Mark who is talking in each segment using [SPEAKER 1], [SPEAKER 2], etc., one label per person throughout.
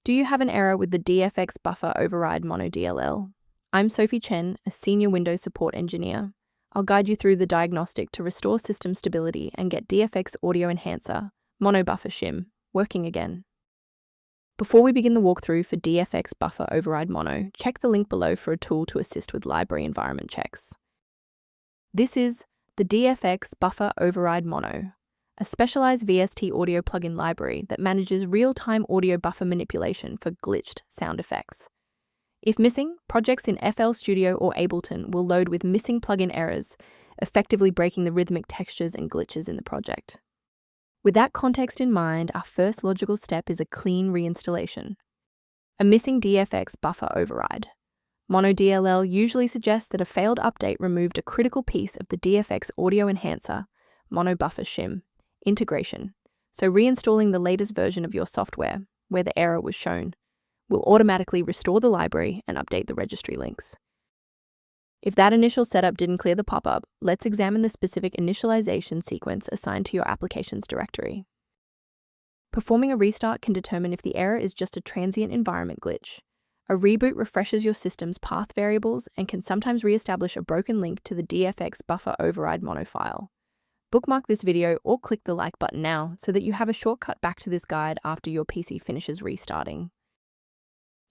[SPEAKER 1] Do you have an error with the Dfx-buffer-override-mono.dll? I'm Sophie Chen, a senior Windows support engineer. I'll guide you through the diagnostic to restore system stability and get DFX Audio Enhancer, mono Buffer Shim, working again. Before we begin the walkthrough for Dfx-buffer-override-mono, check the link below for a tool to assist with library environment checks. This is the Dfx-buffer-override-mono, a specialized VST audio plugin library that manages real-time audio buffer manipulation for glitched sound effects. If missing, projects in FL Studio or Ableton will load with missing plugin errors, effectively breaking the rhythmic textures and glitches in the project. With that context in mind, our first logical step is a clean reinstallation. A missing DFX buffer override. Mono.dll usually suggests that a failed update removed a critical piece of the DFX Audio Enhancer, mono Buffer Shim, integration, so reinstalling the latest version of your software, where the error was shown, will automatically restore the library and update the registry links. If that initial setup didn't clear the pop-up, let's examine the specific initialization sequence assigned to your application's directory. Performing a restart can determine if the error is just a transient environment glitch. A reboot refreshes your system's path variables and can sometimes re-establish a broken link to the DFX buffer-override-mono file. Bookmark this video or click the like button now so that you have a shortcut back to this guide after your PC finishes restarting.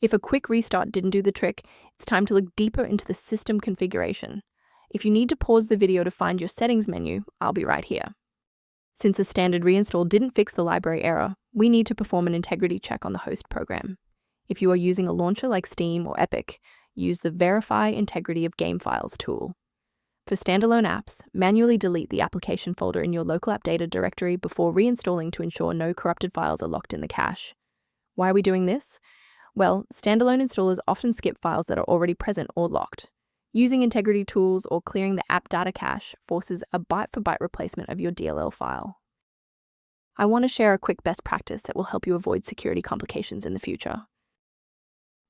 [SPEAKER 1] If a quick restart didn't do the trick, it's time to look deeper into the system configuration. If you need to pause the video to find your settings menu, I'll be right here. Since a standard reinstall didn't fix the library error, we need to perform an integrity check on the host program. If you are using a launcher like Steam or Epic, use the Verify Integrity of Game Files tool. For standalone apps, manually delete the application folder in your local app data directory before reinstalling to ensure no corrupted files are locked in the cache. Why are we doing this? Well, standalone installers often skip files that are already present or locked. Using integrity tools or clearing the app data cache forces a byte-for-byte replacement of your DLL file. I want to share a quick best practice that will help you avoid security complications in the future.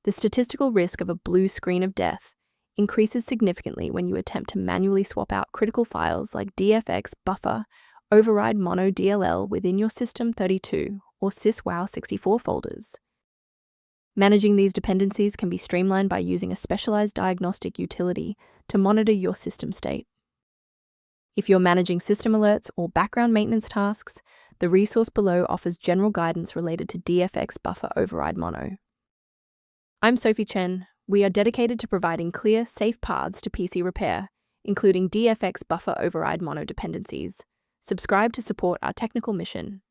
[SPEAKER 1] The statistical risk of a blue screen of death increases significantly when you attempt to manually swap out critical files like Dfx-buffer-override-mono.dll within your System32 or syswow64 folders. Managing these dependencies can be streamlined by using a specialized diagnostic utility to monitor your system state. If you're managing system alerts or background maintenance tasks, the resource below offers general guidance related to DFX buffer-override-mono. I'm Sophie Chen. We are dedicated to providing clear, safe paths to PC repair, including DFX buffer-override-mono dependencies. Subscribe to support our technical mission.